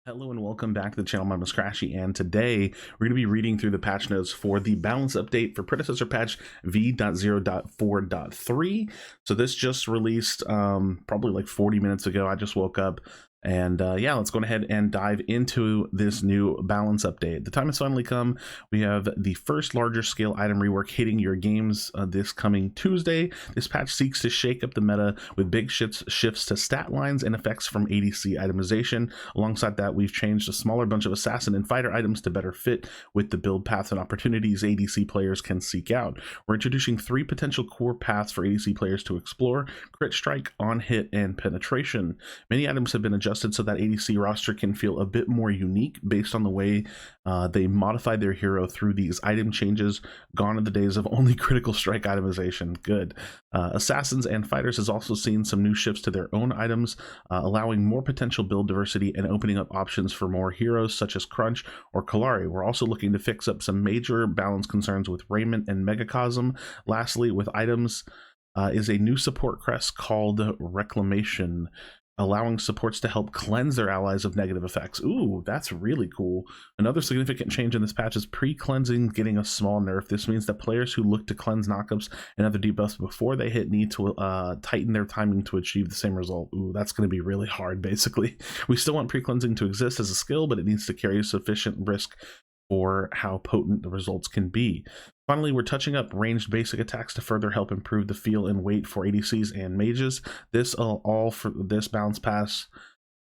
Hello and welcome back to the channel. My name is Krashy, and today we're going to be reading through the patch notes for the balance update for Predecessor patch V0.4.3. So this just released probably like 40 minutes ago. I just woke up, and yeah, let's go ahead and dive into this new balance update. The time has finally come. We have the first larger scale item rework hitting your games this coming Tuesday. This patch seeks to shake up the meta with big shifts to stat lines and effects from ADC itemization. Alongside that, we've changed a smaller bunch of assassin and fighter items to better fit with the build paths and opportunities ADC players can seek out. We're introducing 3 potential core paths for ADC players to explore: crit strike, on hit, and penetration. Many items have been adjusted so that ADC roster can feel a bit more unique based on the way they modified their hero through these item changes. Gone are the days of only critical strike itemization. Good. Assassins and fighters has also seen some new shifts to their own items, allowing more potential build diversity and opening up options for more heroes such as Crunch or Kalari. We're also looking to fix up some major balance concerns with Raiment and Megacosm. Lastly, with items is a new support crest called Reclamation, allowing supports to help cleanse their allies of negative effects. Ooh, that's really cool. Another significant change in this patch is pre-cleansing getting a small nerf. This means that players who look to cleanse knockups and other debuffs before they hit need to tighten their timing to achieve the same result. Ooh, that's going to be really hard, basically. We still want pre-cleansing to exist as a skill, but it needs to carry sufficient risk for how potent the results can be. Finally, we're touching up ranged basic attacks to further help improve the feel and weight for ADCs and mages. This all for this balance pass.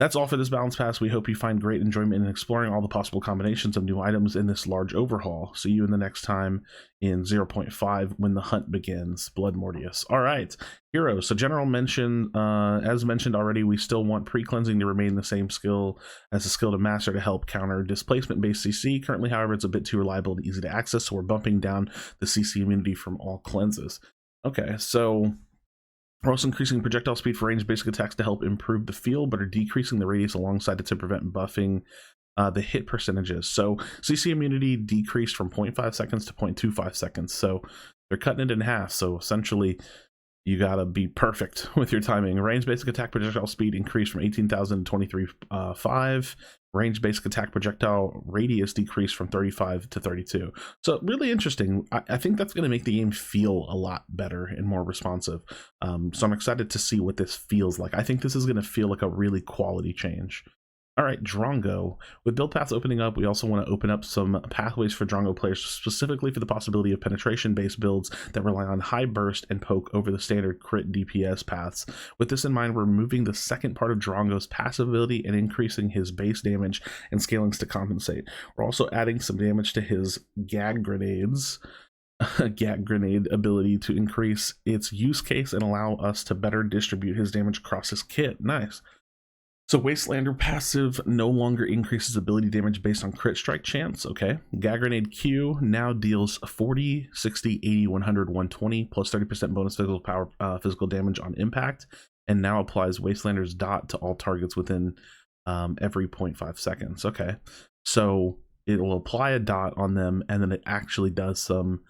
That's all for this balance pass. We hope you find great enjoyment in exploring all the possible combinations of new items in this large overhaul. See you in the next time in 0.5 when the hunt begins. Blood Mortius. All right, heroes. So general mention, as mentioned already, we still want pre-cleansing to remain the same skill as a skill to master to help counter displacement-based CC. Currently, however, it's a bit too reliable and easy to access, so we're bumping down the CC immunity from all cleanses. Okay, so we're also increasing projectile speed for ranged basic attacks to help improve the feel, but are decreasing the radius alongside it to prevent buffing the hit percentages. So CC immunity decreased from 0.5 seconds to 0.25 seconds. So they're cutting it in half. So essentially, you gotta be perfect with your timing. Range basic attack projectile speed increased from 18,000 to 23.5. Range basic attack projectile radius decreased from 35 to 32. So really interesting. I think that's going to make the game feel a lot better and more responsive. So I'm excited to see what this feels like. I think this is going to feel like a really quality change. All right, Drongo. With build paths opening up, we also want to open up some pathways for Drongo players, specifically for the possibility of penetration-based builds that rely on high burst and poke over the standard crit DPS paths. With this in mind, we're removing the second part of Drongo's passive ability and increasing his base damage and scalings to compensate. We're also adding some damage to his gag grenades. Gag grenade ability to increase its use case and allow us to better distribute his damage across his kit. Nice. So Wastelander passive no longer increases ability damage based on crit strike chance. Okay. Gag Grenade Q now deals 40, 60, 80, 100, 120 plus 30% bonus physical power, physical damage on impact, and now applies Wastelander's dot to all targets within every 0.5 seconds. Okay. So it will apply a dot on them, and then it actually does some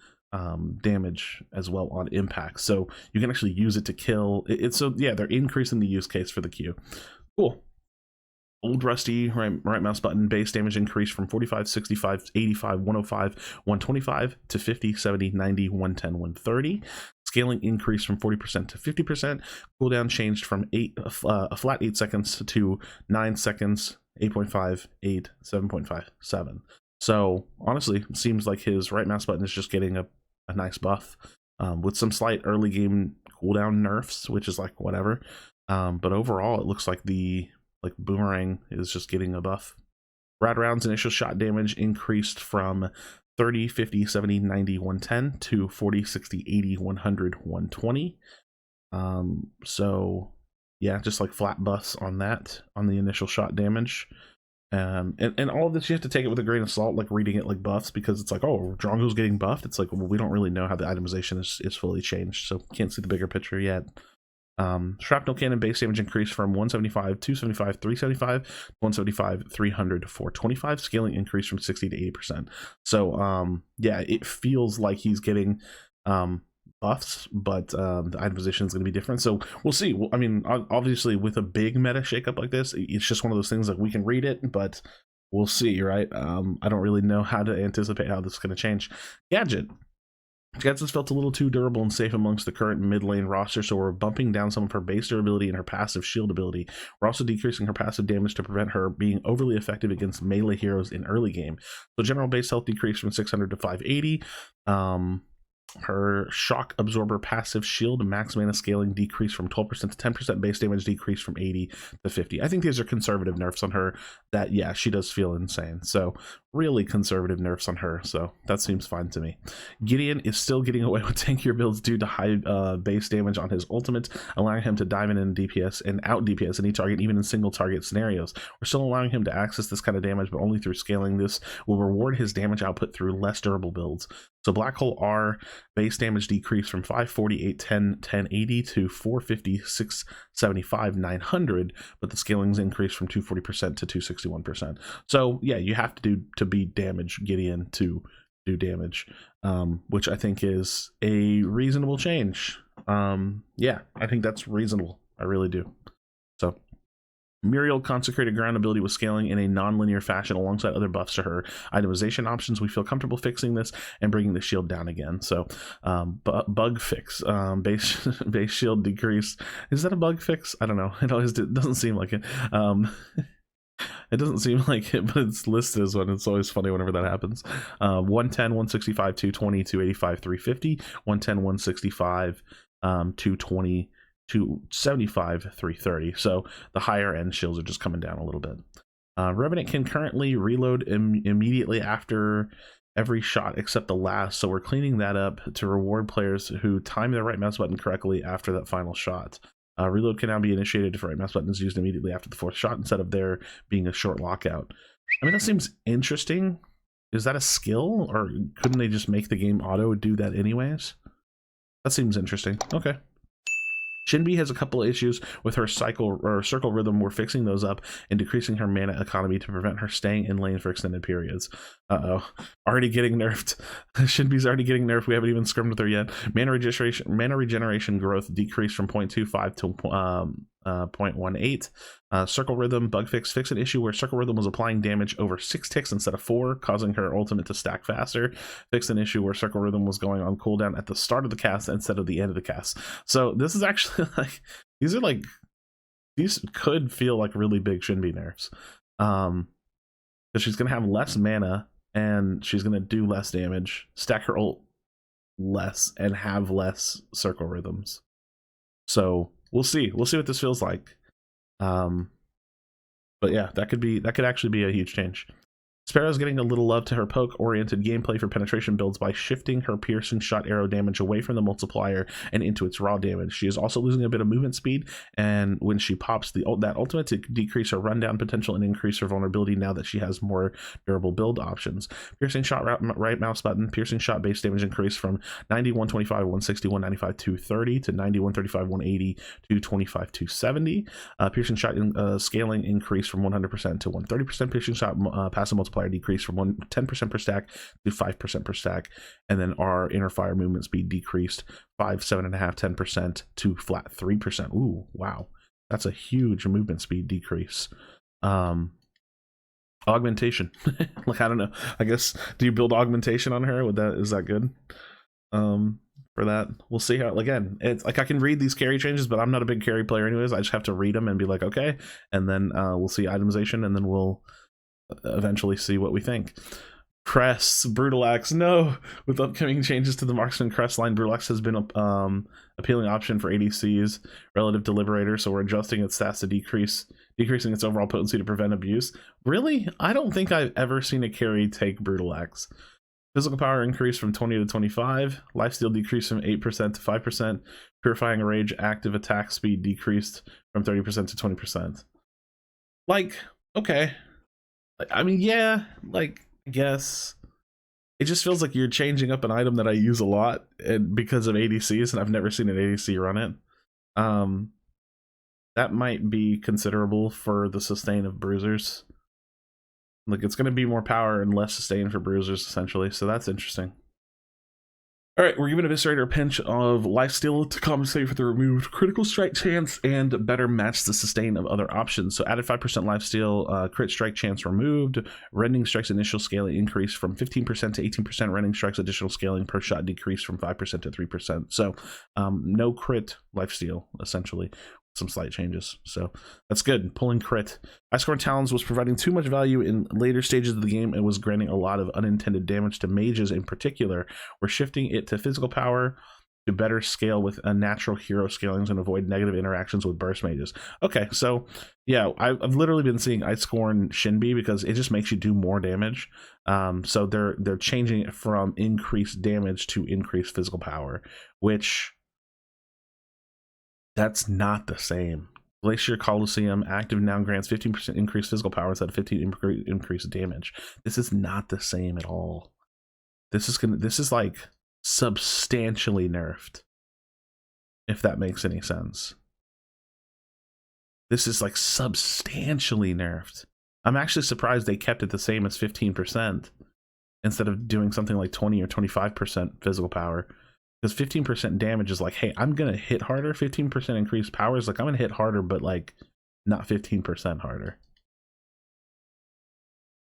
damage as well on impact. So you can actually use it to kill. So yeah, they're increasing the use case for the Q. Cool. Old Rusty, right mouse button, base damage increased from 45, 65, 85, 105, 125 to 50, 70, 90, 110, 130. Scaling increased from 40% to 50%. Cooldown changed from a flat 8 seconds to 9 seconds, 8.5, 8, 7.5, 7. So honestly, it seems like his right mouse button is just getting a nice buff with some slight early game cooldown nerfs, which is like whatever. But overall, it looks like the boomerang is just getting a buff. Rad Round's initial shot damage increased from 30, 50, 70, 90, 110 to 40, 60, 80, 100, 120. So yeah, just like flat buffs on that, on the initial shot damage. And all of this, you have to take it with a grain of salt, like reading it like buffs, because it's like, oh, Drongo's getting buffed. It's like, well, we don't really know how the itemization is fully changed, so can't see the bigger picture yet. Shrapnel cannon base damage increased from 175, 275, 375, 175, 300 to 425. Scaling increased from 60 to 80%. So yeah, it feels like he's getting buffs, but the item position is going to be different. So we'll see. I mean, obviously with a big meta shakeup like this, it's just one of those things like we can read it, but we'll see, right? I don't really know how to anticipate how this is going to change. Gadget. Gadget's felt a little too durable and safe amongst the current mid lane roster, so we're bumping down some of her base durability and her passive shield ability. We're also decreasing her passive damage to prevent her being overly effective against melee heroes in early game. So general base health decreased from 600 to 580. Her shock absorber passive shield max mana scaling decreased from 12% to 10%, base damage decreased from 80 to 50. I think these are conservative nerfs on her that, yeah, she does feel insane. So really conservative nerfs on her, so that seems fine to me. Gideon is still getting away with tankier builds due to high base damage on his ultimate, allowing him to dive in DPS and out DPS any target, even in single target scenarios. We're still allowing him to access this kind of damage, but only through scaling. This will reward his damage output through less durable builds. So Black Hole R base damage decreased from 540, 810, 1080 to 450, 675, 900, but the scaling's increased from 240% to 261%. So yeah, you have to be damage Gideon to do damage, which I think is a reasonable change. Yeah, I think that's reasonable. I really do. So Muriel consecrated ground ability with scaling in a non-linear fashion alongside other buffs to her itemization options. We feel comfortable fixing this and bringing the shield down again. So bug fix, base shield decrease. Is that a bug fix? I don't know. It always doesn't seem like it. It doesn't seem like it, but it's listed as one. It's always funny whenever that happens. 110, 165, 220, 285, 350, 110, 165, 220, 275, 330. So the higher end shields are just coming down a little bit. Revenant can currently reload immediately after every shot except the last, so we're cleaning that up to reward players who time their right mouse button correctly after that final shot. Reload can now be initiated if right mouse button is used immediately after the fourth shot instead of there being a short lockout. I mean, that seems interesting. Is that a skill, or couldn't they just make the game auto do that anyways? That seems interesting. Okay. Shinbi has a couple of issues with her circle rhythm. We're fixing those up and decreasing her mana economy to prevent her staying in lane for extended periods. Already getting nerfed. Shinbi's already getting nerfed. We haven't even scrimmed with her yet. Mana regeneration growth decreased from 0.25 to 0.18. Circle rhythm bug fix an issue where circle rhythm was applying damage over 6 ticks instead of 4, causing her ultimate to stack faster. Fix an issue where circle rhythm was going on cooldown at the start of the cast instead of the end of the cast. So this is actually like, these could feel like really big Shinbi nerfs. Because she's gonna have less mana and she's gonna do less damage, stack her ult less, and have less circle rhythms. So we'll see what this feels like. But yeah, that could actually be a huge change. Sparrow's getting a little love to her poke-oriented gameplay for penetration builds by shifting her piercing shot arrow damage away from the multiplier and into its raw damage. She is also losing a bit of movement speed, and when she pops that ultimate to decrease her rundown potential and increase her vulnerability now that she has more durable build options. Piercing shot right mouse button, piercing shot base damage increased from 90, 125, 160, 195, 230 to 90, 135, 180, 225, 270. Piercing shot scaling increased from 100% to 130%. Piercing shot passive multiplier decreased from 10% per stack to 5% per stack, and then our inner fire movement speed decreased 5, 7.5, 10% to flat 3%. Ooh, wow, that's a huge movement speed decrease. Augmentation, like, I don't know, I guess, do you build augmentation on her? Is that good? For that, we'll see how. Again, it's like I can read these carry changes, but I'm not a big carry player anyways. I just have to read them and be like, okay, and then we'll see itemization, and then we'll eventually see what we think. Crests, Brutal Axe, no. With upcoming changes to the Marksman Crest line, Brutal Axe has been appealing option for ADCs relative to Liberator, so we're adjusting its stats to decreasing its overall potency to prevent abuse. Really? I don't think I've ever seen a carry take Brutal Axe. Physical power increased from 20 to 25. Lifesteal decreased from 8% to 5%. Purifying Rage active attack speed decreased from 30% to 20%. Like, okay. I mean, yeah, like, I guess. It just feels like you're changing up an item that I use a lot, and because of ADCs, and I've never seen an ADC run it. That might be considerable for the sustain of bruisers. Like, it's going to be more power and less sustain for bruisers, essentially, so that's interesting. All right, we're giving Eviscerator a pinch of lifesteal to compensate for the removed critical strike chance and better match the sustain of other options. So added 5% lifesteal, crit strike chance removed, rending strikes initial scaling increased from 15% to 18%, rending strikes additional scaling per shot decreased from 5% to 3%. So no crit lifesteal, essentially. Some slight changes, so that's good. Pulling crit. Ice-Scorn Talons was providing too much value in later stages of the game and was granting a lot of unintended damage to mages in particular. We're shifting it to physical power to better scale with a natural hero scalings and avoid negative interactions with burst mages. Okay, so yeah, I've literally been seeing Ice-Scorn Shinbi because it just makes you do more damage. So they're changing it from increased damage to increased physical power, which that's not the same. Glacier Coliseum active now grants 15% increased physical power instead of 15 increased damage. This is not the same at all. This is like substantially nerfed, if that makes any sense. This is like substantially nerfed. I'm actually surprised they kept it the same as 15% instead of doing something like 20 or 25% physical power. Because 15% damage is like, hey, I'm gonna hit harder. 15% increased power is like, I'm gonna hit harder, but like not 15% harder.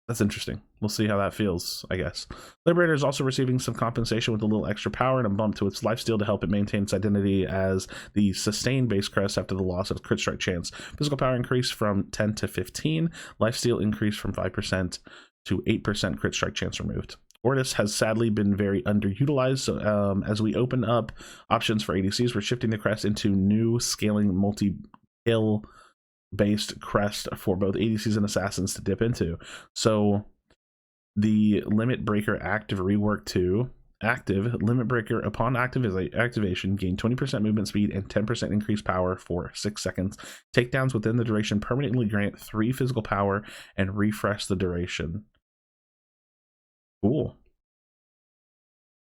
That's interesting. We'll see how that feels, I guess. Liberator is also receiving some compensation with a little extra power and a bump to its lifesteal to help it maintain its identity as the sustained base crest after the loss of crit strike chance. Physical power increased from 10 to 15. Lifesteal increased from 5% to 8% crit strike chance removed. Ortis has sadly been very underutilized, so as we open up options for ADCs, we're shifting the crest into new scaling multi-kill based crest for both ADCs and assassins to dip into. So the Limit Breaker active rework to active Limit Breaker upon activation gain 20% movement speed and 10% increased power for 6 seconds. Takedowns within the duration permanently grant 3 physical power and refresh the duration. Cool.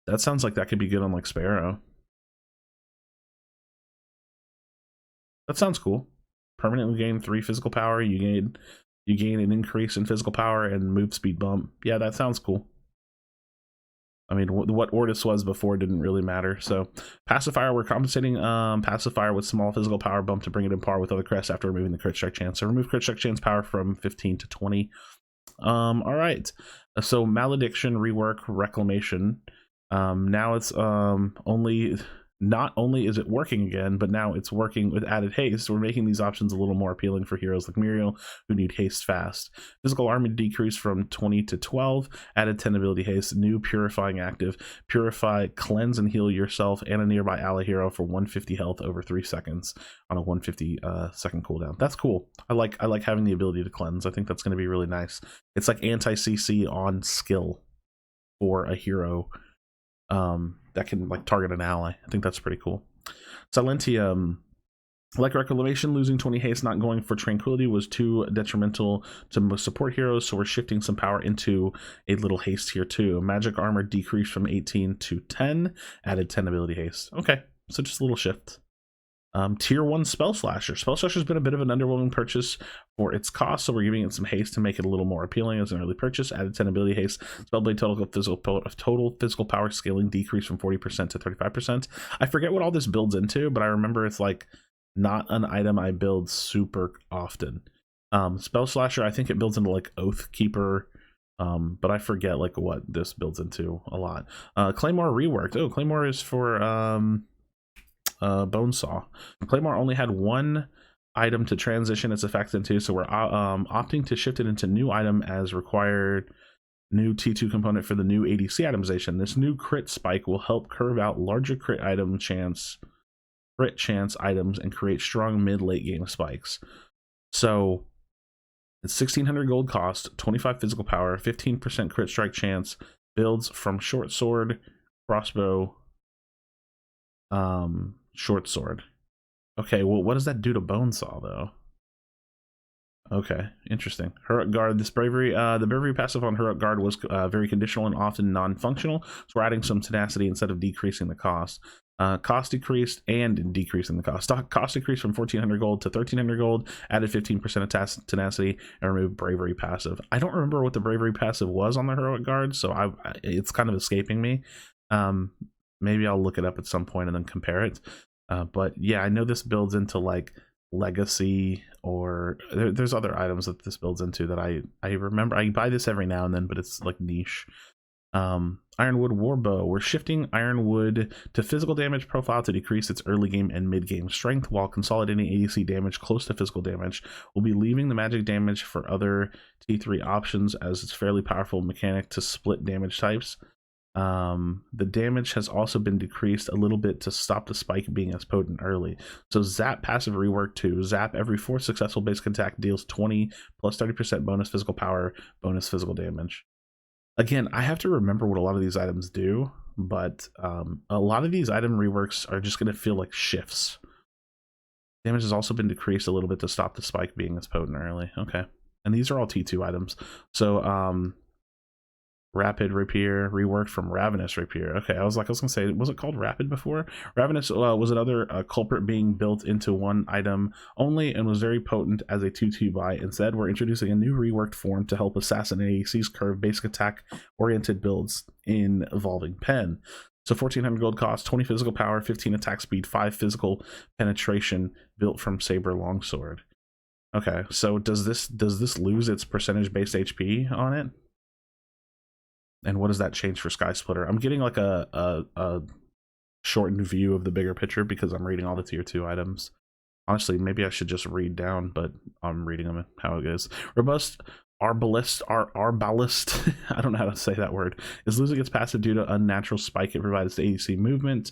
That sounds like that could be good on like Sparrow. That sounds cool. Permanently gain 3 physical power. You gain an increase in physical power and move speed bump. Yeah, that sounds cool. I mean, what Ortis was before didn't really matter. So Pacifier, we're compensating Pacifier with small physical power bump to bring it in par with other crests after removing the crit strike chance. So remove crit strike chance power from 15 to 20. All right. So Malediction rework reclamation. Now it's not only is it working again, but now it's working with added haste. We're making these options a little more appealing for heroes like Muriel who need haste fast. Physical armor decreased from 20 to 12, added 10 ability haste, new purifying active, purify, cleanse and heal yourself and a nearby ally hero for 150 health over 3 seconds on a 150 second cooldown. That's cool. I like having the ability to cleanse. I think that's going to be really nice. It's like anti-CC on skill for a hero that can like target an ally. I think that's pretty cool. Silentium, like Reclamation, losing 20 haste, not going for Tranquility was too detrimental to most support heroes, so we're shifting some power into a little haste here too. Magic armor decreased from 18 to 10, added 10 ability haste. Okay, so just a little shift. Tier 1 Spell Slasher. Spell Slasher's been a bit of an underwhelming purchase for its cost, so we're giving it some haste to make it a little more appealing as an early purchase. Added 10 ability haste. Spellblade total physical power scaling decreased from 40% to 35%. I forget what all this builds into, but I remember it's like not an item I build super often. Spell Slasher, I think it builds into like Oath Keeper, but I forget like what this builds into a lot. Claymore reworked. Oh, Claymore is for Bonesaw. Claymore only had 1 item to transition its effect into, so we're opting to shift it into new item as required. New T2 component for the new ADC itemization. This new crit spike will help curve out larger crit chance items and create strong mid-late game spikes. So it's 1600 gold cost, 25 physical power, 15% crit strike chance, builds from short sword, crossbow, short sword. Okay, well, what does that do to Bonesaw though? Okay, interesting. Heroic Guard. This bravery, the bravery passive on Heroic Guard was very conditional and often non-functional, so we're adding some tenacity instead of decreasing the cost. Cost decreased and decreasing the cost. Cost decreased from 1400 gold to 1300 gold, added 15% of tenacity, and removed bravery passive. I don't remember what the bravery passive was on the Heroic Guard, so it's kind of escaping me. Maybe I'll look it up at some point and then compare it. But yeah, I know this builds into like legacy, or there's other items that this builds into that I remember. I buy this every now and then, but it's like niche. Ironwood Warbow. We're shifting Ironwood to physical damage profile to decrease its early game and mid game strength while consolidating ADC damage close to physical damage. We'll be leaving the magic damage for other T3 options, as it's fairly powerful mechanic to split damage types. The damage has also been decreased a little bit to stop the spike being as potent early. So Zap passive rework 2. Zap every 4 successful basic attack deals 20 plus 30% bonus physical power, bonus physical damage. Again, I have to remember what a lot of these items do, but a lot of these item reworks are just going to feel like shifts. Damage has also been decreased a little bit to stop the spike being as potent early. Okay. And these are all T2 items. So Rapid Rapier reworked from Ravenous Rapier. Okay, I was gonna say, was it called Rapid before? Ravenous was another culprit being built into one item only and was very potent as a 2-2 buy. Instead, we're introducing a new reworked form to help assassin ADC's curve basic attack oriented builds in Evolving Pen. So 1400 gold cost, 20 physical power, 15 attack speed, 5 physical penetration, built from Saber Longsword. Okay, so does this lose its percentage based HP on it? And what does that change for Sky Splitter? I'm getting like a shortened view of the bigger picture because I'm reading all the tier 2 items. Honestly, maybe I should just read down, but I'm reading them how it goes. Robust Arbalist, I don't know how to say that word, is losing its passive due to unnatural spike it provides to ADC movement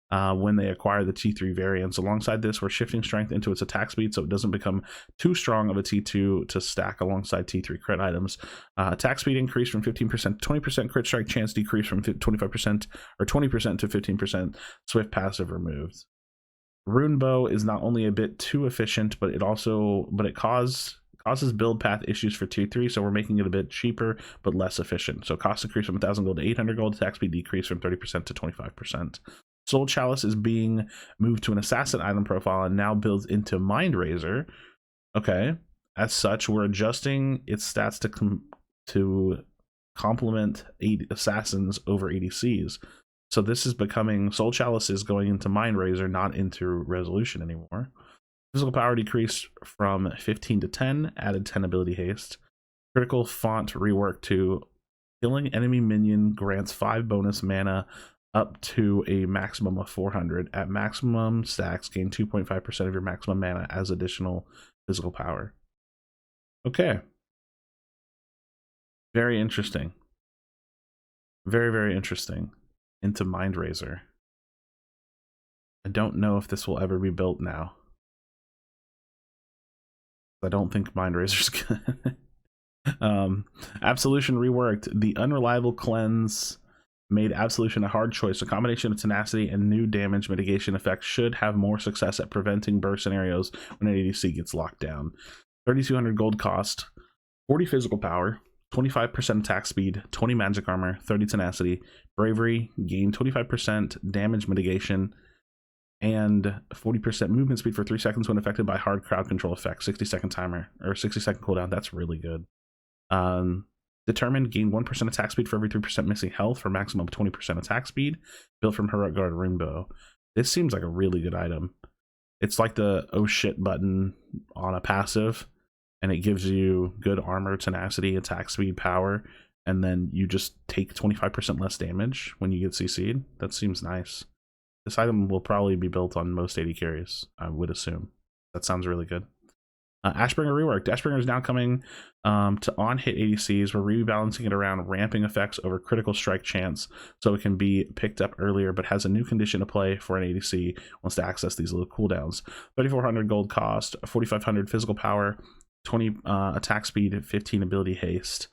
when they acquire the T3 variants. Alongside this, we're shifting strength into its attack speed so it doesn't become too strong of a T2 to stack alongside T3 crit items. Attack speed increased from 15% to 20%, crit strike chance decreased from 25% or 20% to 15%, swift passive removed. Rune Bow is not only a bit too efficient, but it causes build path issues for tier 3, so we're making it a bit cheaper but less efficient. So cost increase from 1000 gold to 800 gold, attack speed decrease from 30% to 25%. Soul Chalice is being moved to an assassin item profile and now builds into Mind Razor. Okay. As such, we're adjusting its stats to complement assassins over ADCs. So this is becoming, Soul Chalice is going into Mind Razor, not into Resolution anymore. Physical power decreased from 15 to 10, added 10 ability haste. Critical font rework to killing enemy minion grants 5 bonus mana up to a maximum of 400. At maximum stacks, gain 2.5% of your maximum mana as additional physical power. Okay. Very interesting. Very, very interesting. Into Mind Razor. I don't know if this will ever be built now. I don't think Mind Razor's good. Absolution reworked. The unreliable cleanse made Absolution a hard choice. A combination of tenacity and new damage mitigation effects should have more success at preventing burst scenarios when an ADC gets locked down. 3200 gold cost, 40 physical power, 25% attack speed, 20 magic armor, 30 tenacity, bravery, gain 25% damage mitigation, and 40% movement speed for 3 seconds when affected by hard crowd control effect. 60-second timer, or 60-second cooldown. That's really good. Determined, gain 1% attack speed for every 3% missing health for maximum 20% attack speed, built from Heroic Guard Runebow. This seems like a really good item. It's like the oh shit button on a passive, and it gives you good armor, tenacity, attack speed, power, and then you just take 25% less damage when you get CC'd. That seems nice. This item will probably be built on most AD carries, I would assume. That sounds really good. Ashbringer reworked. Ashbringer is now coming to on-hit ADCs. We're rebalancing it around ramping effects over critical strike chance so it can be picked up earlier, but has a new condition to play for an ADC wants to access these little cooldowns. 3400 gold cost, 4500 physical power, 20 attack speed, 15 ability haste.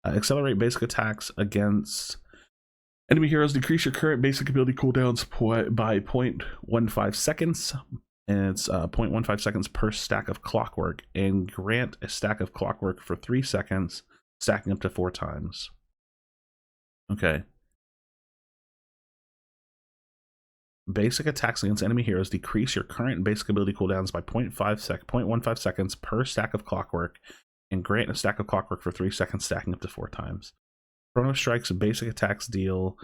Accelerate basic attacks against enemy heroes. Decrease your current basic ability cooldowns by 0.15 seconds. And it's 0.15 seconds per stack of clockwork, and grant a stack of clockwork for 3 seconds, stacking up to 4 times. Okay. Basic attacks against enemy heroes decrease your current basic ability cooldowns by 0.15 seconds per stack of clockwork, and grant a stack of clockwork for 3 seconds, stacking up to 4 times. Chrono Strike's basic attacks deal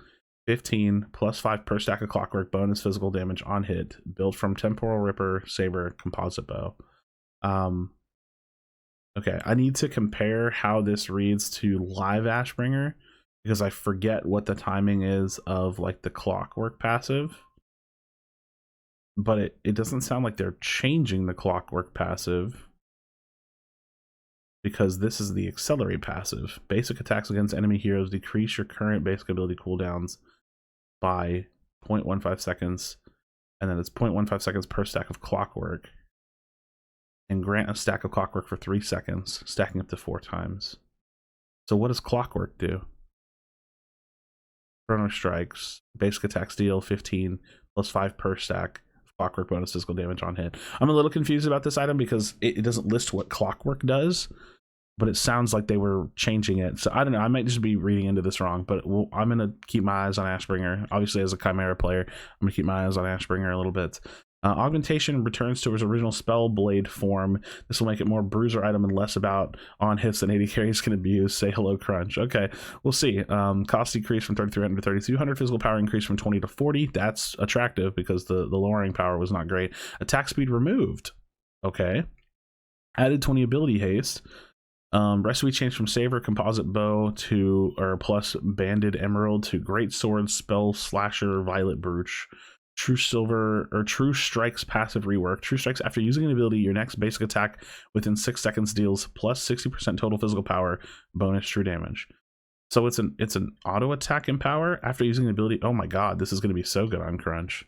15 plus 5 per stack of clockwork, bonus physical damage on hit, built from temporal ripper, saber, composite bow. Okay, I need to compare how this reads to live Ashbringer because I forget what the timing is of like the clockwork passive. But it doesn't sound like they're changing the clockwork passive, because this is the accelerate passive. Basic attacks against enemy heroes decrease your current basic ability cooldowns by 0.15 seconds, and then it's 0.15 seconds per stack of clockwork, and grant a stack of clockwork for 3 seconds, stacking up to 4 times. So what does clockwork do? Chrono strikes, basic attacks deal 15 plus 5 per stack, clockwork bonus physical damage on hit. I'm a little confused about this item because it doesn't list what clockwork does, but it sounds like they were changing it. So I don't know, I might just be reading into this wrong, but I'm going to keep my eyes on Ashbringer. Obviously, as a Chimera player, I'm going to keep my eyes on Ashbringer a little bit. Augmentation returns to his original spell blade form. This will make it more bruiser item and less about on hits that 80 carries can abuse. Say hello, Crunch. Okay, we'll see. Cost decrease from 3,300 to 3,200. Physical power increase from 20 to 40. That's attractive because the lowering power was not great. Attack speed removed. Okay. Added 20 ability haste. Recipe changed from saber, composite bow to, or plus banded emerald to great sword, spell slasher, violet brooch. True silver or true strikes passive rework. True strikes, after using an ability, your next basic attack within 6 seconds deals plus 60% total physical power, bonus true damage. So it's an auto attack in power after using an ability. Oh my god, this is going to be so good on Crunch.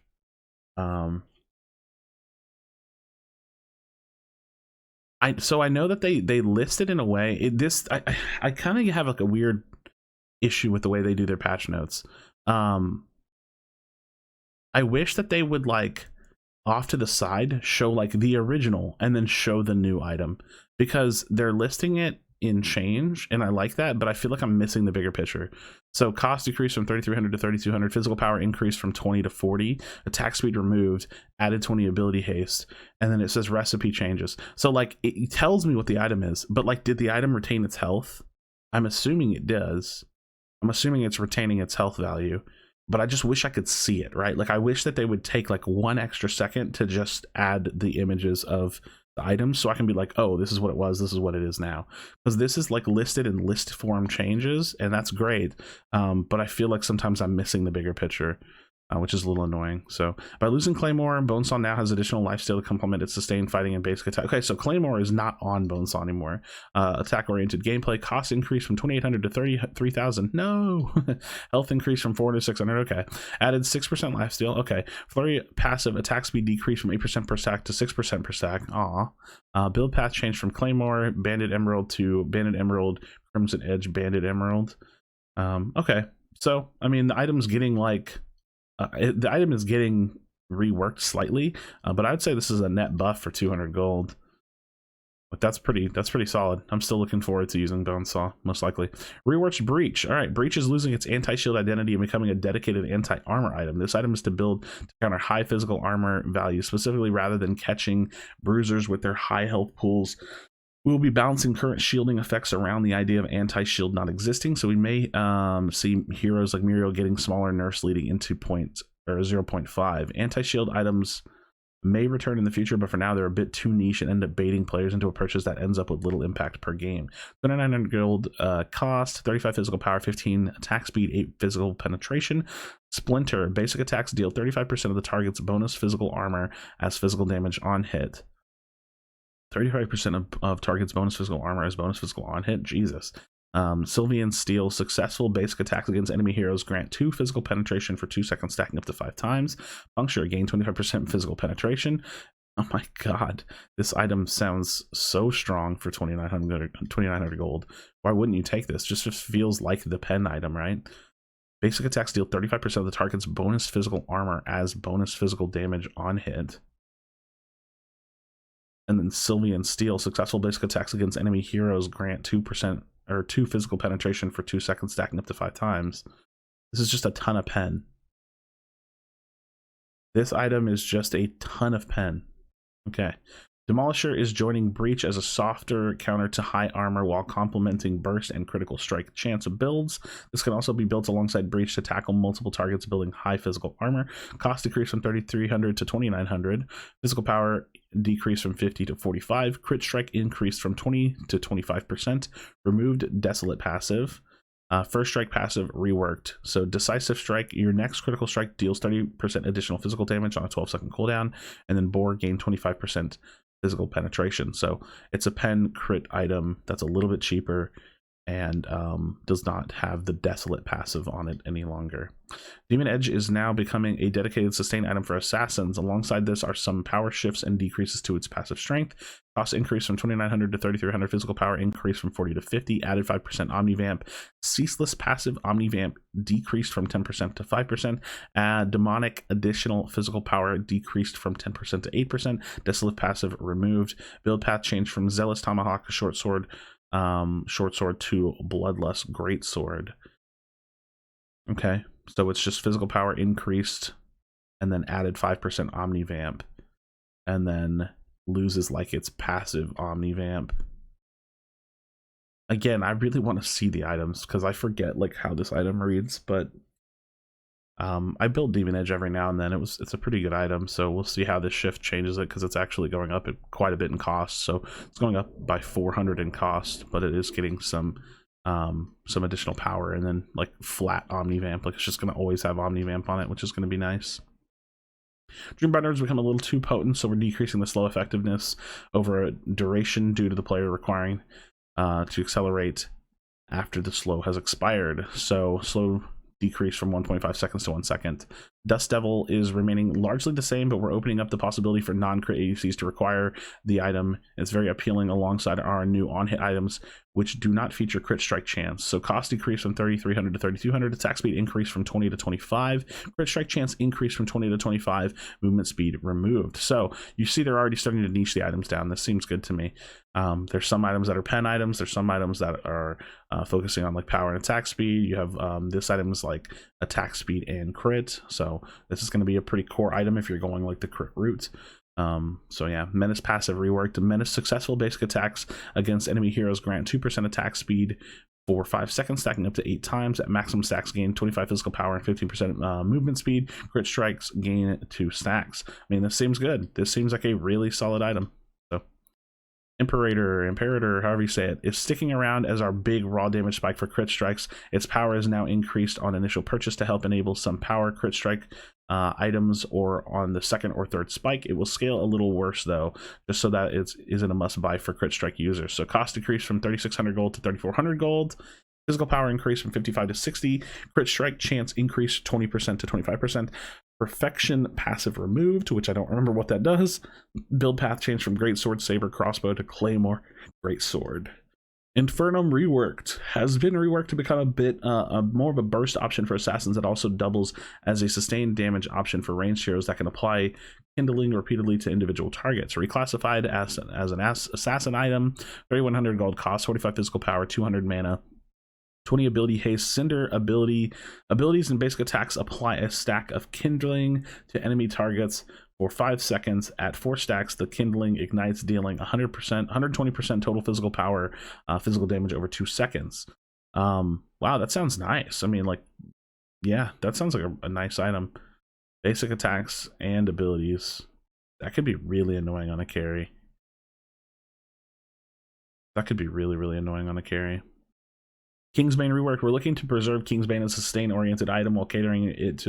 So I know that they list it in a way. I kind of have like a weird issue with the way they do their patch notes. I wish that they would like off to the side show like the original and then show the new item, because they're listing it in change and I like that, but I feel like I'm missing the bigger picture. So cost decreased from 3,300 to 3,200, physical power increased from 20 to 40, attack speed removed, added 20 ability haste, and then it says recipe changes. So like it tells me what the item is, but like did the item retain its health? I'm assuming it does. I'm assuming it's retaining its health value. But I just wish I could see it, right? Like I wish that they would take like 1 extra second to just add the images of the items so I can be like, oh, this is what it was, this is what it is now. Because this is like listed in list form changes, and that's great. But I feel like sometimes I'm missing the bigger picture, which is a little annoying. So by losing Claymore, Bonesaw now has additional lifesteal to complement its sustained fighting and basic attack. Okay, so Claymore is not on Bonesaw anymore. Attack-oriented gameplay. Cost increase from 2,800 to 33,000. No. Health increase from 400 to 600. Okay. Added 6% lifesteal. Okay. Flurry passive attack speed decrease from 8% per stack to 6% per stack. Aw. Build path changed from Claymore, Banded Emerald to Banded Emerald, Crimson Edge, Banded Emerald. Okay. So, I mean, the item's getting like... the item is getting reworked slightly, but I'd say this is a net buff for 200 gold. But that's pretty solid. I'm still looking forward to using Bonesaw, most likely. Reworked Breach. All right, Breach is losing its anti-shield identity and becoming a dedicated anti-armor item. This item is to build to counter high physical armor value, specifically rather than catching bruisers with their high health pools. We will be balancing current shielding effects around the idea of anti-shield not existing, so we may see heroes like Muriel getting smaller nerfs leading into 0.5. Anti-shield items may return in the future, but for now they're a bit too niche and end up baiting players into a purchase that ends up with little impact per game. 2,900 gold cost, 35 physical power, 15 attack speed, 8 physical penetration. Splinter, basic attacks deal 35% of the target's bonus physical armor as physical damage on hit. 35% of target's bonus physical armor as bonus physical on hit. Jesus. Sylvian Steel, successful basic attacks against enemy heroes grant 2 physical penetration for 2 seconds, stacking up to 5 times. Puncture, gain 25% physical penetration. Oh my god, this item sounds so strong for 2,900 gold. Why wouldn't you take this? Just feels like the pen item, right? Basic attacks deal 35% of the target's bonus physical armor as bonus physical damage on hit. And then Sylvian Steel, successful basic attacks against enemy heroes grant 2% or 2 physical penetration for 2 seconds, stacking up to 5 times. This is just a ton of pen. This item is just a ton of pen. Okay. Demolisher is joining Breach as a softer counter to high armor while complementing burst and critical strike chance builds. This can also be built alongside Breach to tackle multiple targets building high physical armor. Cost decrease from 3,300 to 2,900. Physical power decrease from 50 to 45. Crit strike increased from 20 to 25%. Removed Desolate passive. First strike passive reworked. So decisive strike, your next critical strike deals 30% additional physical damage on a 12-second cooldown, and then bore gain 25% physical penetration. So it's a pen crit item that's a little bit cheaper and does not have the Desolate passive on it any longer. Demon Edge is now becoming a dedicated sustain item for assassins. Alongside this are some power shifts and decreases to its passive strength. Cost increase from 2,900 to 3,300. Physical power increase from 40 to 50. Added 5% Omnivamp. Ceaseless passive Omnivamp decreased from 10% to 5%. Demonic additional physical power decreased from 10% to 8%. Desolate passive removed. Build path changed from Zealous Tomahawk short sword to Bloodlust Greatsword. Okay, so it's just physical power increased and then added 5% Omnivamp and then loses like its passive Omnivamp. Again, I really want to see the items because I forget like how this item reads, but I build Demon Edge every now and then. It's a pretty good item, so we'll see how this shift changes it because it's actually going up quite a bit in cost. So it's going up by 400 in cost, but it is getting some additional power and then like flat Omnivamp. Like it's just going to always have Omnivamp on it, which is going to be nice. Dream Binders become a little too potent, so we're decreasing the slow effectiveness over a duration due to the player requiring to accelerate after the slow has expired. So slow decrease from 1.5 seconds to 1 second. Dust Devil is remaining largely the same, but we're opening up the possibility for non-crit AUCs to require the item. It's very appealing alongside our new on-hit items, which do not feature crit strike chance. So cost decrease from 3,300 to 3,200. Attack speed increase from 20 to 25. Crit strike chance increase from 20 to 25. Movement speed removed. So you see they're already starting to niche the items down. This seems good to me. There's some items that are pen items. There's some items that are focusing on like power and attack speed. You have this item is like attack speed and crit. So this is going to be a pretty core item if you're going like the crit route. So yeah, Menace passive reworked. Menace successful basic attacks against enemy heroes grant 2% attack speed for 5 seconds, stacking up to 8 times. At maximum stacks gain 25 physical power and 15% movement speed. Crit strikes gain 2 stacks. I mean, this seems good. This seems like a really solid item. Imperator, however you say it, is sticking around as our big raw damage spike for crit strikes. Its power is now increased on initial purchase to help enable some power crit strike items or on the second or third spike. It will scale a little worse though, just so that it isn't a must buy for crit strike users. So cost decrease from 3,600 gold to 3,400 gold. Physical power increase from 55 to 60. Crit strike chance increase 20% to 25%. Perfection passive removed, which I don't remember what that does. Build path change from Greatsword, Saber, Crossbow to Claymore, Greatsword. Infernum has been reworked to become a bit more of a burst option for assassins that also doubles as a sustained damage option for ranged heroes that can apply kindling repeatedly to individual targets. Reclassified as an assassin item, 3,100 gold cost, 45 physical power, 200 mana. 20 ability haste. Cinder abilities and basic attacks apply a stack of kindling to enemy targets for 5 seconds. At 4 stacks, the kindling ignites, dealing 120% total physical power, physical damage over 2 seconds. Wow, that sounds nice. I mean, like, yeah, that sounds like a nice item. Basic attacks and abilities. That could be really annoying on a carry. That could be really, really annoying on a carry. Kingsbane reworked. We're looking to preserve Kingsbane as a sustain-oriented item while catering it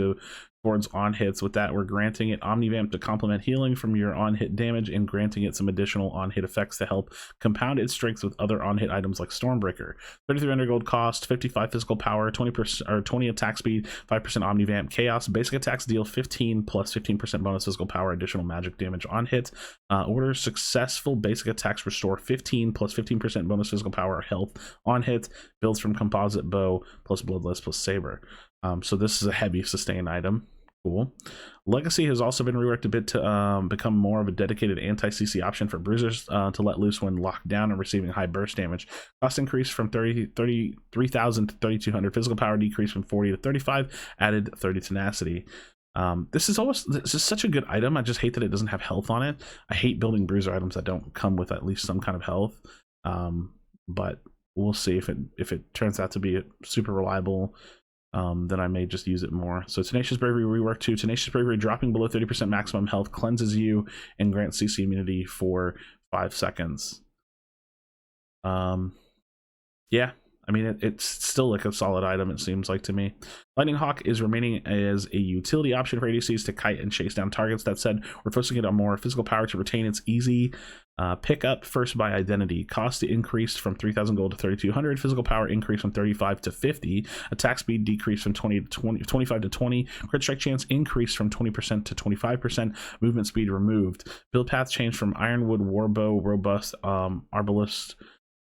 towards on-hits. With that, we're granting it Omnivamp to complement healing from your on-hit damage and granting it some additional on-hit effects to help compound its strengths with other on-hit items like Stormbreaker. 3,300 gold cost, 55 physical power, 20 attack speed, 5% Omnivamp. Chaos basic attacks deal 15 plus 15% bonus physical power, additional magic damage on hit. Order successful basic attacks restore 15 plus 15% bonus physical power health on hit. Builds from composite bow plus bloodlust plus saber. So this is a heavy sustain item. Cool. Legacy has also been reworked a bit to become more of a dedicated anti-CC option for bruisers to let loose when locked down and receiving high burst damage. Cost increase from 3,000 to 3,200. Physical power decrease from 40 to 35. Added 30 tenacity. This is such a good item. I just hate that it doesn't have health on it. I hate building bruiser items that don't come with at least some kind of health. But we'll see if it turns out to be super reliable. Then I may just use it more. So Tenacious Bravery Rework 2. Tenacious Bravery dropping below 30% maximum health cleanses you and grants CC immunity for 5 seconds. Yeah, I mean, it's still like a solid item, it seems like to me. Lightning Hawk is remaining as a utility option for ADCs to kite and chase down targets. That said, we're focusing it on more physical power to retain its easy pickup first by identity. Cost increased from 3,000 gold to 3,200. Physical power increased from 35 to 50. Attack speed decreased from 25 to 20. Crit strike chance increased from 20% to 25%. Movement speed removed. Build path changed from Ironwood Warbow Robust Arbalist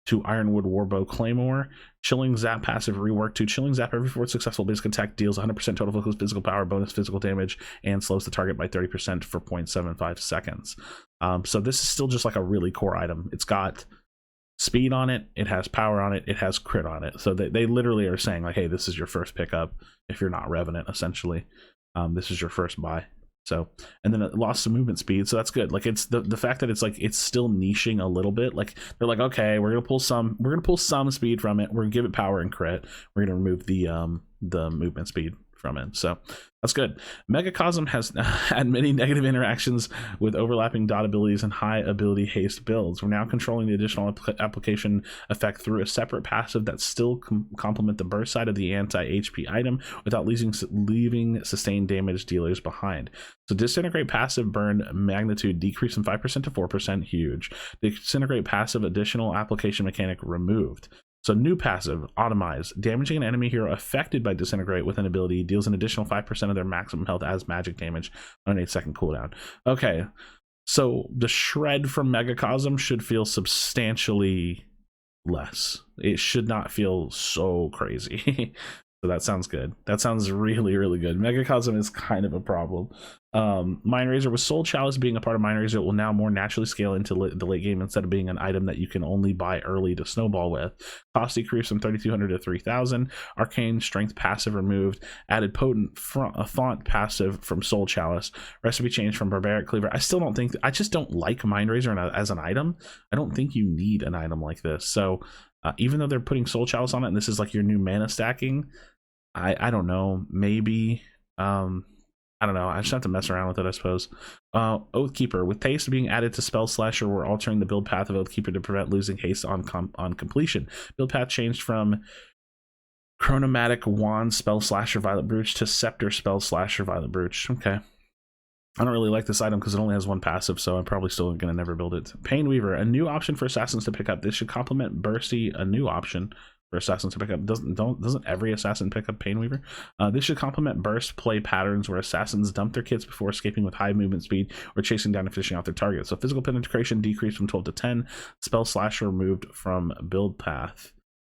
to Ironwood Warbow Claymore. Chilling Zap passive rework to Chilling Zap every 4 successful basic attack deals 100% total focus physical power bonus physical damage and slows the target by 30% for 0.75 seconds. So this is still just like a really core item. It's got speed on it, it has power on it, it has crit on it. So they literally are saying like, hey, this is your first pickup if you're not Revenant, essentially. This is your first buy. So, and then it lost some movement speed, so that's good. Like, it's the fact that it's like it's still niching a little bit. Like, they're like, okay, we're gonna pull some speed from it, we're gonna give it power and crit, we're gonna remove the movement speed from it. So that's good. Megacosm has had many negative interactions with overlapping dot abilities and high ability haste builds. We're now controlling the additional application effect through a separate passive that still complement the burst side of the anti-HP item without leaving sustained damage dealers behind. So Disintegrate passive burn magnitude decreased from 5% to 4%, huge. Disintegrate passive additional application mechanic removed. So new passive, Automize. Damaging an enemy hero affected by Disintegrate with an ability deals an additional 5% of their maximum health as magic damage on an 8-second cooldown. Okay, so the shred from Megacosm should feel substantially less. It should not feel so crazy. So that sounds good. That sounds really, really good. Megacosm is kind of a problem. Mind Razor, with Soul Chalice being a part of Mind Razor, it will now more naturally scale into the late game instead of being an item that you can only buy early to snowball with. Cost decreased from 3,200 to 3,000. Arcane Strength passive removed. Added Potent Font passive from Soul Chalice. Recipe changed from Barbaric Cleaver. I still don't think, I just don't like Mind Razor as an item. I don't think you need an item like this. So even though they're putting Soul Chalice on it and this is like your new mana stacking, I don't know, maybe I don't know, I just have to mess around with it, I suppose. Oathkeeper, with haste being added to Spell Slasher, we're altering the build path of Oathkeeper to prevent losing haste on completion. Build path changed from Chronomatic Wand Spell Slasher Violet Brooch to Scepter Spell Slasher Violet Brooch. Okay, I don't really like this item because it only has one passive, so I'm probably still gonna never build it. Pain Weaver, a new option for assassins to pick up. This should complement Bursty, a new option for assassins to pick up. Doesn't every assassin pick up Pain Weaver? This should complement burst play patterns where assassins dump their kits before escaping with high movement speed or chasing down and finishing off their target. So physical penetration decreased from 12 to 10. Spell Slasher removed from build path.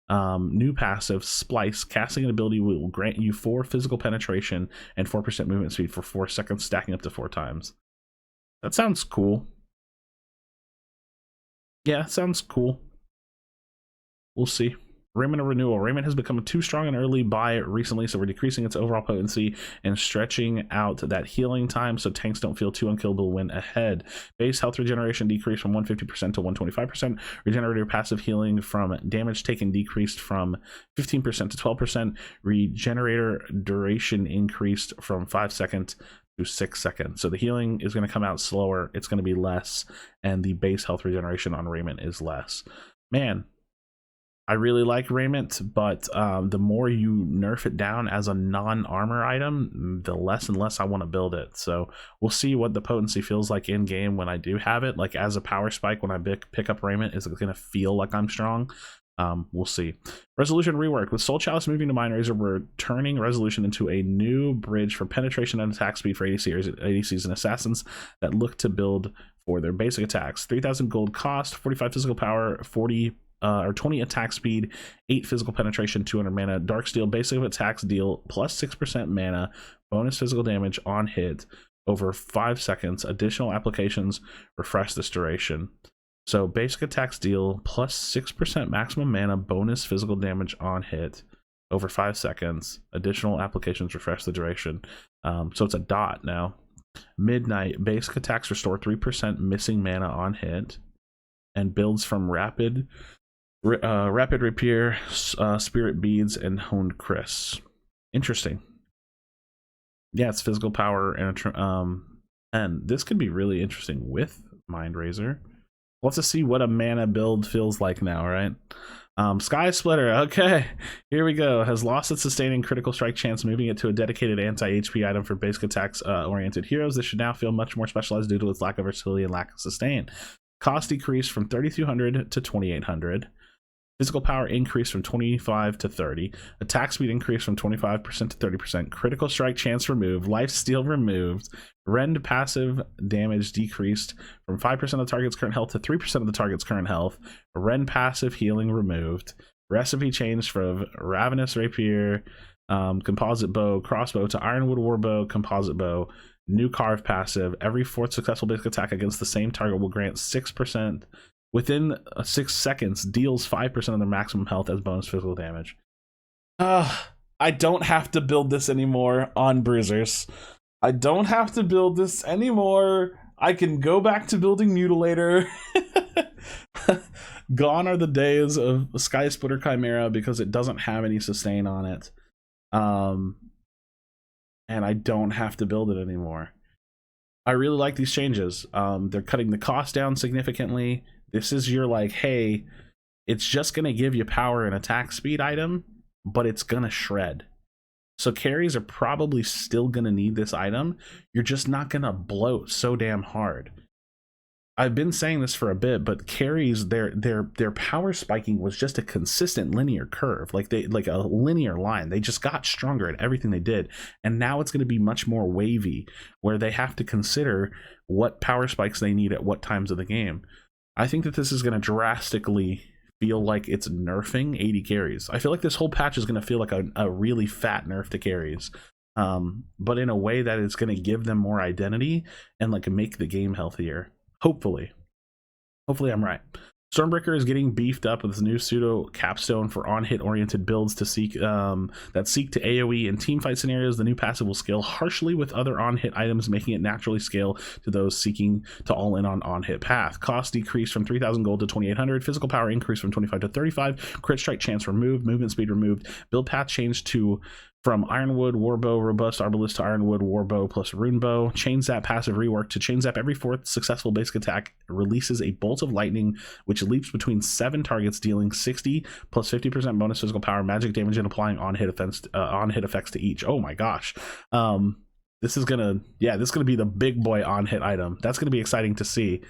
New passive, Splice. Casting an ability will grant you 4 physical penetration and 4% movement speed for 4 seconds, stacking up to 4 times. That sounds cool. Yeah, sounds cool. We'll see. Raiment of Renewal. Raiment has become too strong and early buy recently, so we're decreasing its overall potency and stretching out that healing time so tanks don't feel too unkillable when ahead. Base health regeneration decreased from 150% to 125%. Regenerator passive healing from damage taken decreased from 15% to 12%. Regenerator duration increased from 5 seconds to 6 seconds. So the healing is going to come out slower, it's going to be less, and the base health regeneration on Raiment is less. Man, I really like Raiment, but the more you nerf it down as a non-armor item, the less and less I want to build it. So we'll see what the potency feels like in game when I do have it. Like as a power spike, when I pick up Raiment, is it going to feel like I'm strong? We'll see. Resolution rework. With Soul Chalice moving to Mind Razor, we're turning Resolution into a new bridge for penetration and attack speed for ADCs and assassins that look to build for their basic attacks. 3,000 gold cost, 45 physical power, 20 attack speed, 8 physical penetration, 200 mana. Darksteel, basic attacks deal plus 6% mana, bonus physical damage on hit over 5 seconds. Additional applications refresh this duration. So basic attacks deal plus 6% maximum mana, bonus physical damage on hit over 5 seconds. Additional applications refresh the duration. So it's a dot now. Midnight, basic attacks restore 3% missing mana on hit, and builds from rapid rapier, spirit beads, and honed Chris. Interesting. Yeah, it's physical power and this could be really interesting with Mind Razor. Let's just see what a mana build feels like now, right? Sky Splitter, okay, here we go. Has lost its sustaining critical strike chance, moving it to a dedicated anti-HP item for basic attacks oriented heroes. This should now feel much more specialized due to its lack of versatility and lack of sustain. Cost decreased from 3,200 to 2,800. Physical power increased from 25 to 30. Attack speed increased from 25% to 30%. Critical strike chance removed. Life steal removed. Rend passive damage decreased from 5% of the target's current health to 3% of the target's current health. Rend passive healing removed. Recipe changed from Ravenous Rapier, Composite Bow, Crossbow to Ironwood Warbow, Composite Bow. New Carve passive. Every fourth successful basic attack against the same target will grant 6%. Within 6 seconds, deals 5% of their maximum health as bonus physical damage. I don't have to build this anymore on Bruisers. I don't have to build this anymore. I can go back to building Mutilator. Gone are the days of Sky Splitter Chimera because it doesn't have any sustain on it. And I don't have to build it anymore. I really like these changes. They're cutting the cost down significantly. This is your like, hey, it's just going to give you power and attack speed item, but it's going to shred. So carries are probably still going to need this item. You're just not going to bloat so damn hard. I've been saying this for a bit, but carries, their power spiking was just a consistent linear curve, like a linear line. They just got stronger at everything they did, and now it's going to be much more wavy, where they have to consider what power spikes they need at what times of the game. I think that this is going to drastically feel like it's nerfing 80 carries. I feel like this whole patch is going to feel like a really fat nerf to carries, but in a way that is going to give them more identity and like make the game healthier. Hopefully I'm right. Stormbreaker is getting beefed up with this new pseudo capstone for on-hit oriented builds to seek that seek to AoE in teamfight scenarios. The new passive will scale harshly with other on-hit items, making it naturally scale to those seeking to all-in on-hit path. Cost decreased from 3,000 gold to 2,800. Physical power increased from 25 to 35. Crit strike chance removed. Movement speed removed. Build path changed from Ironwood Warbow Robust Arbalist to Ironwood Warbow plus Runebow. Chain Zap passive rework to Chain Zap every fourth successful basic attack releases a bolt of lightning which leaps between 7 targets, dealing 60 plus 50% bonus physical power, magic damage, and applying on-hit effects to each. Oh my gosh. This is gonna be the big boy on-hit item. That's gonna be exciting to see.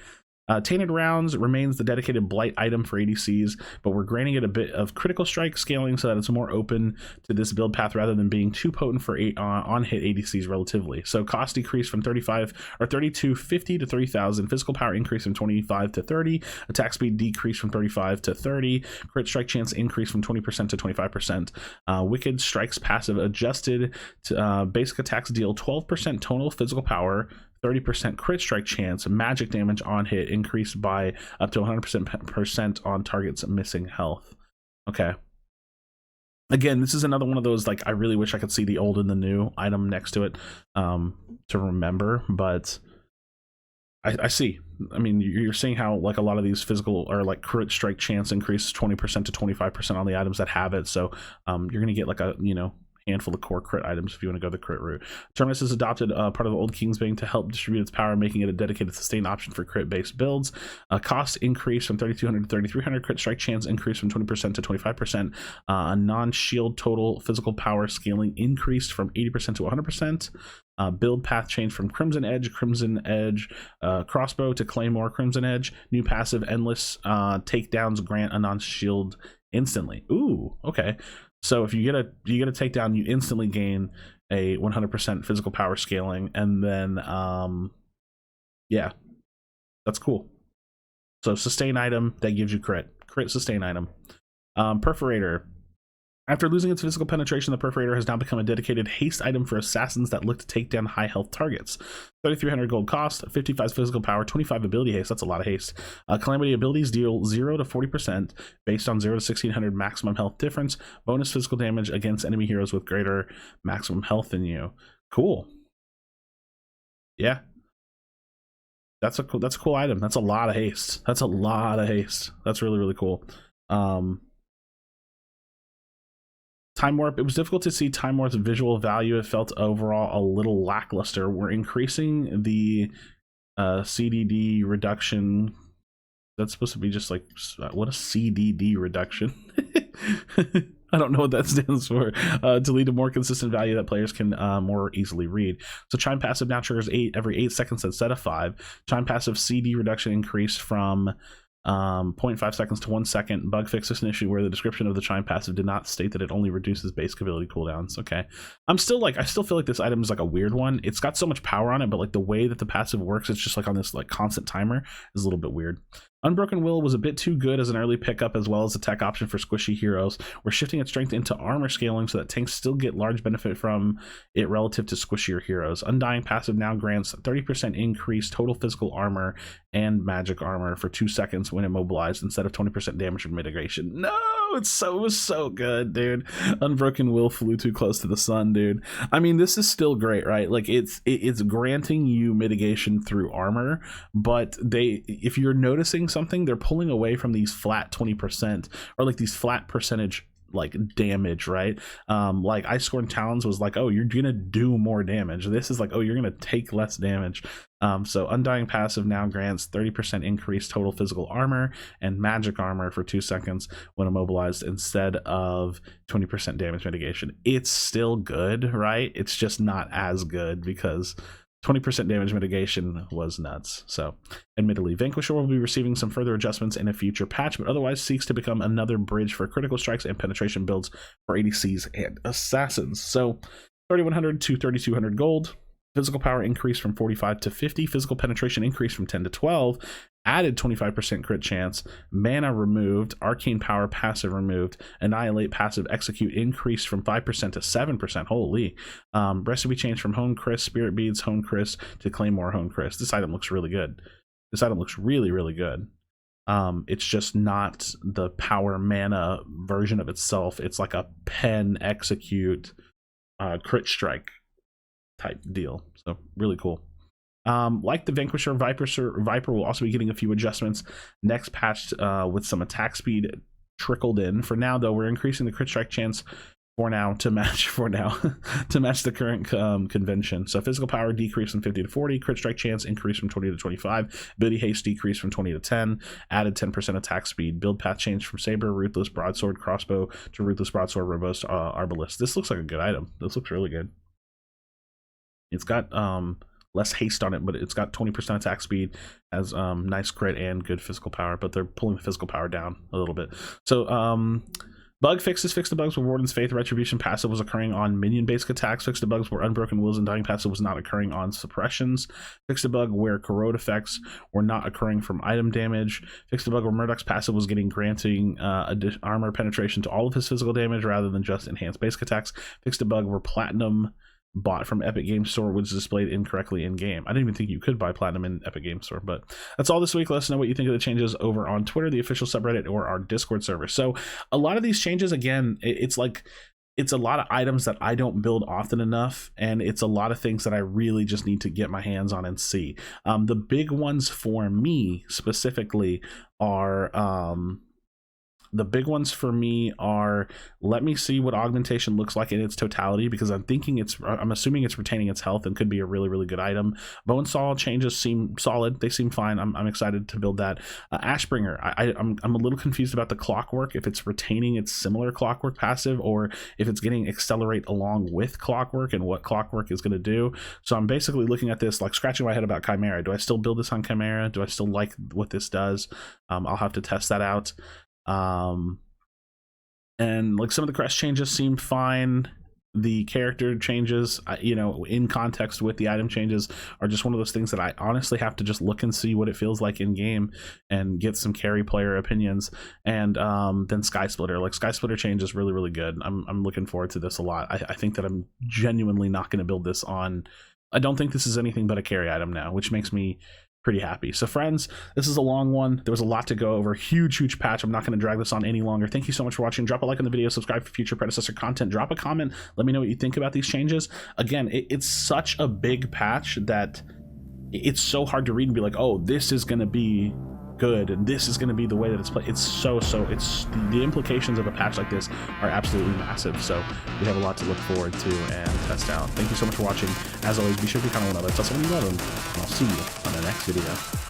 Tainted Rounds remains the dedicated blight item for ADCs, but we're granting it a bit of critical strike scaling so that it's more open to this build path rather than being too potent for on-hit ADCs relatively. So cost decreased from 3,250 to 3,000. Physical power increased from 25 to 30. Attack speed decreased from 35 to 30. Crit strike chance increased from 20% to 25%. Wicked Strikes passive adjusted to basic attacks deal 12% total physical power, 30% crit strike chance, magic damage on hit increased by up to 100% on targets missing health. Okay. Again, this is another one of those, like, I really wish I could see the old and the new item next to it to remember, but I see. I mean, you're seeing how, like, a lot of these physical or like crit strike chance increases 20% to 25% on the items that have it. So you're going to get like a, handful of core crit items if you want to go the crit route. Terminus has adopted part of the old Kingsbane to help distribute its power, making it a dedicated sustain option for crit-based builds. Cost increase from 3,200 to 3,300. Crit strike chance increased from 20% to 25%. Non-shield total physical power scaling increased from 80% to 100%. Build path change from Crimson Edge, Crossbow to Claymore, Crimson Edge. New passive Endless takedowns grant a non-shield instantly. Ooh, okay. So if you get a takedown, you instantly gain a 100% physical power scaling, and then yeah, that's cool. So sustain item that gives you crit sustain item. Perforator After losing its physical penetration, the Perforator has now become a dedicated haste item for assassins that look to take down high health targets. 3,300 gold cost, 55 physical power, 25 ability haste. That's a lot of haste. Calamity abilities deal 0 to 40% based on 0 to 1600 maximum health difference. Bonus physical damage against enemy heroes with greater maximum health than you. Cool. Yeah. That's a cool item. That's a lot of haste. That's a lot of haste. That's really, really cool. Time Warp, it was difficult to see Time Warp's visual value. It felt overall a little lackluster. We're increasing the CDD reduction. That's supposed to be just like, what a CDD reduction. I don't know what that stands for. To lead to more consistent value that players can more easily read. So Chime passive now triggers every 8 seconds instead of 5. Chime passive CD reduction increased from 0.5 seconds to 1 second. Bug fix is an issue where the description of the Chime passive did not state that it only reduces basic ability cooldowns. Okay. I still feel like this item is like a weird one. It's got so much power on it, but like the way that the passive works, it's just like on this like constant timer, is a little bit weird. Unbroken Will was a bit too good as an early pickup as well as a tech option for squishy heroes. We're shifting its strength into armor scaling so that tanks still get large benefit from it relative to squishier heroes. Undying passive now grants 30% increased total physical armor and magic armor for 2 seconds when immobilized instead of 20% damage mitigation. No, it was so good, dude. Unbroken Will flew too close to the sun, dude. I mean, this is still great, right? Like it's granting you mitigation through armor, but if you're noticing something, they're pulling away from these flat 20% or like these flat percentage like damage, right? Like Ice Scorn Talons was like, oh, you're gonna do more damage. This is like, oh, you're gonna take less damage. So Undying passive now grants 30% increased total physical armor and magic armor for 2 seconds when immobilized instead of 20% damage mitigation. It's still good, right? It's just not as good because 20% damage mitigation was nuts. So admittedly, Vanquisher will be receiving some further adjustments in a future patch, but otherwise seeks to become another bridge for critical strikes and penetration builds for ADCs and assassins. So 3,100 to 3,200 gold. Physical power increased from 45 to 50. Physical penetration increased from 10 to 12. Added 25% crit chance. Mana removed. Arcane power passive removed. Annihilate passive execute increased from 5% to 7%. Holy. Recipe changed from Hone Chris, Spirit Beads, Hone Chris to Claymore Hone Chris. This item looks really good. This item looks really, really good. It's just not the power mana version of itself. It's like a pen execute crit strike type deal. So really cool. Like the Vanquisher, Viper will also be getting a few adjustments next patch with some attack speed trickled in. For now, though, we're increasing the crit strike chance to match the current convention. So physical power decreased from 50 to 40, crit strike chance increased from 20 to 25, ability haste decreased from 20 to 10, added 10% attack speed, build path changed from saber, ruthless broadsword, crossbow to ruthless broadsword, robust arbalist. This looks like a good item. This looks really good. It's got less haste on it, but it's got 20% attack speed, has nice crit and good physical power, but they're pulling the physical power down a little bit. So bug fixes. Fix the bugs where Warden's Faith Retribution passive was occurring on minion basic attacks. Fix the bugs where Unbroken Wills and Dying passive was not occurring on suppressions. Fix the bug where corrode effects were not occurring from item damage. Fix the bug where Murdoch's passive was granting armor penetration to all of his physical damage rather than just enhanced basic attacks. Fix the bug where Platinum bought from Epic Games Store was displayed incorrectly in game. I didn't even think you could buy Platinum in Epic Games Store, but that's all this week. Let us know what you think of the changes over on Twitter, the official subreddit, or our Discord server. So a lot of these changes, again, it's a lot of items that I don't build often enough, and it's a lot of things that I really just need to get my hands on and see. The big ones for me specifically are let me see what augmentation looks like in its totality, because I'm assuming it's retaining its health and could be a really, really good item. Bonesaw changes seem solid. They seem fine. I'm excited to build that. Ashbringer, I'm a little confused about the clockwork, if it's retaining its similar clockwork passive or if it's getting accelerate along with clockwork and what clockwork is going to do. So I'm basically looking at this, like scratching my head about Chimera. Do I still build this on Chimera? Do I still like what this does? I'll have to test that out. And like some of the crest changes seem fine. the character changes, you know, in context with the item changes, are just one of those things that I honestly have to just look and see what it feels like in game and get some carry player opinions. And then Sky Splitter, like Sky Splitter change is really, really good. I'm looking forward to this a lot. I think that I'm genuinely not going to build this on, I don't think this is anything but a carry item now, which makes me pretty happy. So friends, this is a long one. There was a lot to go over. Huge patch. I'm not going to drag this on any longer. Thank you so much for watching. Drop a like on the video, subscribe for future Predecessor content, drop a comment, let me know what you think about these changes. Again, it's such a big patch that it's so hard to read and be like, oh, this is going to be good and this is going to be the way that it's played. It's the implications of a patch like this are absolutely massive. So we have a lot to look forward to and test out. Thank you so much for watching. As always, be sure to comment on others, tell someone you love them, and I'll see you on the next video.